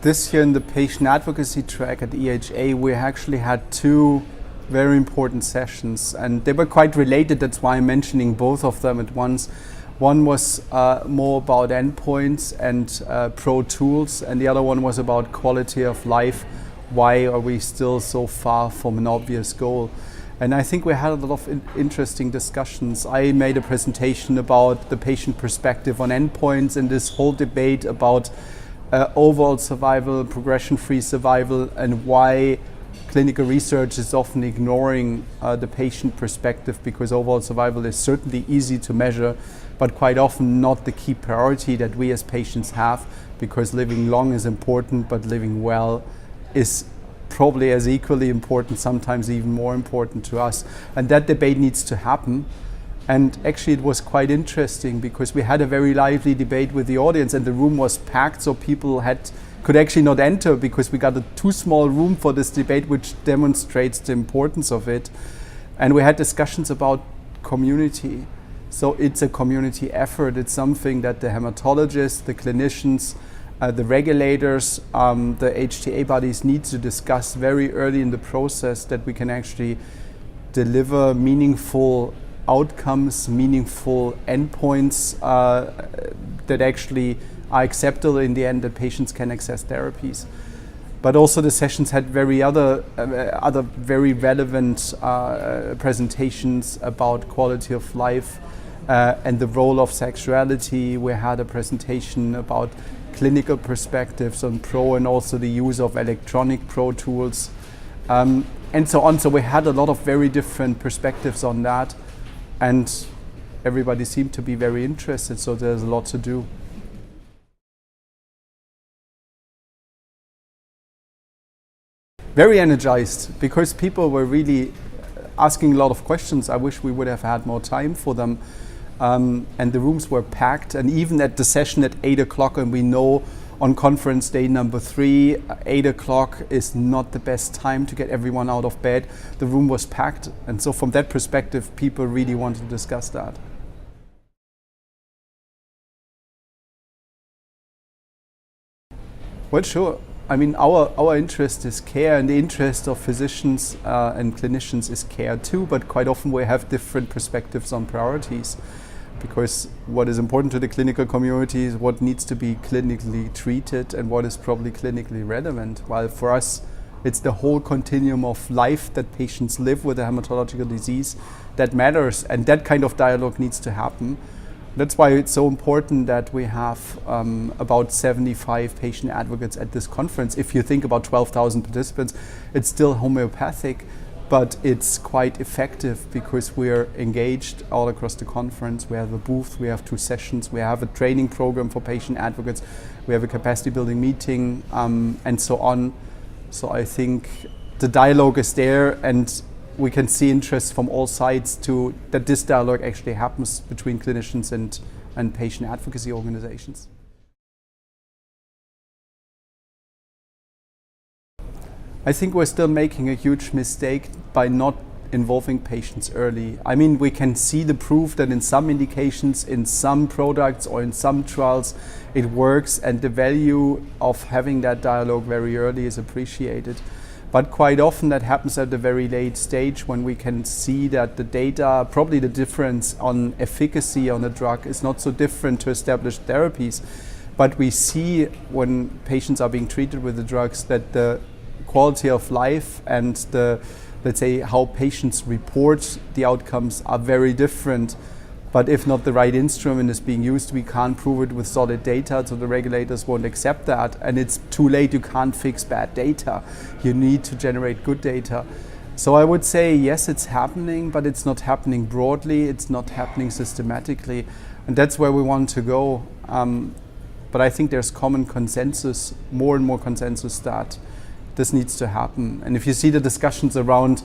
This year in the patient advocacy track at EHA, we actually had two very important sessions, and they were quite related. That's why I'm mentioning both of them at once. One was more about endpoints and pro tools, and the other one was about quality of life. Why are we still so far from an obvious goal? And I think we had a lot of interesting discussions. I made a presentation about the patient perspective on endpoints and this whole debate about overall survival, progression-free survival, and why clinical research is often ignoring the patient perspective, because overall survival is certainly easy to measure, but quite often not the key priority that we as patients have, because living long is important, but living well is probably as equally important, sometimes even more important to us. And that debate needs to happen. And actually it was quite interesting because we had a very lively debate with the audience, and the room was packed, so people could actually not enter because we got a too small room for this debate, which demonstrates the importance of it. And we had discussions about community. So it's a community effort. It's something that the hematologists, the clinicians, the regulators, the HTA bodies need to discuss very early in the process, that we can actually deliver meaningful outcomes, meaningful endpoints that actually are acceptable in the end, that patients can access therapies. But also the sessions had other very relevant presentations about quality of life and the role of sexuality. We had a presentation about clinical perspectives on pro and also the use of electronic pro tools and so on. So we had a lot of very different perspectives on that, and everybody seemed to be very interested, so there's a lot to do. Very energized, because people were really asking a lot of questions. I wish we would have had more time for them. And the rooms were packed, and even at the session at 8 o'clock, and we know on conference day number 3, 8 o'clock is not the best time to get everyone out of bed. The room was packed, and so from that perspective, people really wanted to discuss that. Well, sure. I mean, our interest is care, and the interest of physicians and clinicians is care too, but quite often we have different perspectives on priorities, because what is important to the clinical community is what needs to be clinically treated and what is probably clinically relevant, while for us it's the whole continuum of life that patients live with a hematological disease that matters, and that kind of dialogue needs to happen. That's why it's so important that we have about 75 patient advocates at this conference. If you think about 12,000 participants, it's still homeopathic, but it's quite effective because we're engaged all across the conference. We have a booth, we have 2 sessions, we have a training program for patient advocates, we have a capacity building meeting, and so on. So I think the dialogue is there, and we can see interest from all sides that this dialogue actually happens between clinicians and patient advocacy organizations. I think we're still making a huge mistake by not involving patients early. I mean, we can see the proof that in some indications, in some products or in some trials, it works, and the value of having that dialogue very early is appreciated. But quite often that happens at a very late stage, when we can see that the data, probably the difference on efficacy on a drug is not so different to established therapies. But we see when patients are being treated with the drugs that the quality of life and let's say how patients report the outcomes are very different. But if not the right instrument is being used, we can't prove it with solid data, so the regulators won't accept that. And it's too late, you can't fix bad data. You need to generate good data. So I would say, yes, it's happening, but it's not happening broadly, it's not happening systematically. And that's where we want to go. But I think there's common consensus, more and more consensus, that this needs to happen. And if you see the discussions around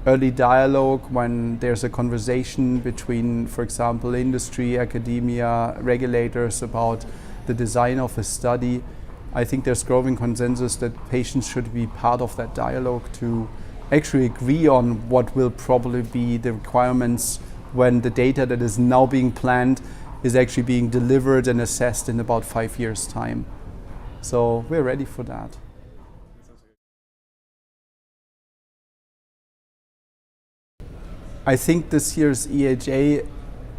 early dialogue, when there's a conversation between, for example, industry, academia, regulators about the design of a study, I think there's growing consensus that patients should be part of that dialogue to actually agree on what will probably be the requirements when the data that is now being planned is actually being delivered and assessed in about 5 years' time. So we're ready for that. I think this year's EHA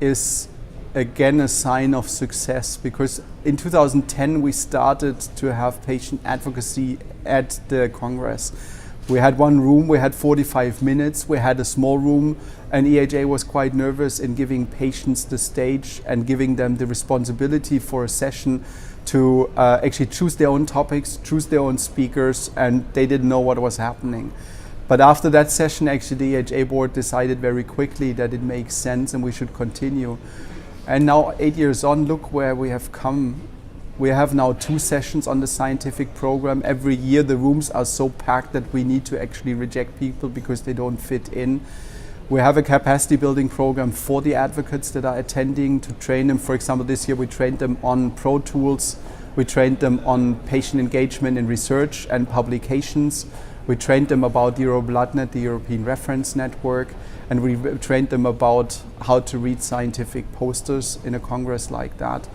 is again a sign of success, because in 2010 we started to have patient advocacy at the Congress. We had one room, we had 45 minutes, we had a small room, and EHA was quite nervous in giving patients the stage and giving them the responsibility for a session to actually choose their own topics, choose their own speakers, and they didn't know what was happening. But after that session, actually the EHA board decided very quickly that it makes sense and we should continue. And now 8 years on, look where we have come. We have now 2 sessions on the scientific program. Every year the rooms are so packed that we need to actually reject people because they don't fit in. We have a capacity building program for the advocates that are attending to train them. For example, this year we trained them on Pro Tools. We trained them on patient engagement in research and publications. We trained them about EuroBloodNet, the European Reference Network, and we trained them about how to read scientific posters in a congress like that.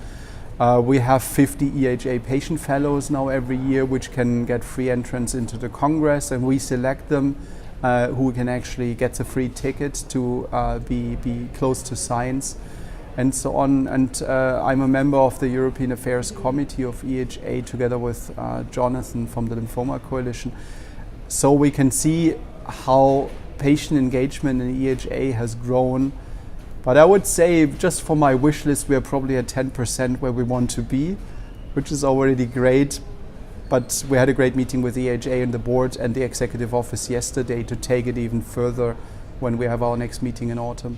We have 50 EHA patient fellows now every year, which can get free entrance into the congress, and we select them who can actually get a free ticket to be close to science and so on. And I'm a member of the European Affairs Committee of EHA together with Jonathan from the Lymphoma Coalition. So we can see how patient engagement in EHA has grown. But I would say, just for my wish list, we are probably at 10% where we want to be, which is already great. But we had a great meeting with EHA and the board and the executive office yesterday to take it even further when we have our next meeting in autumn.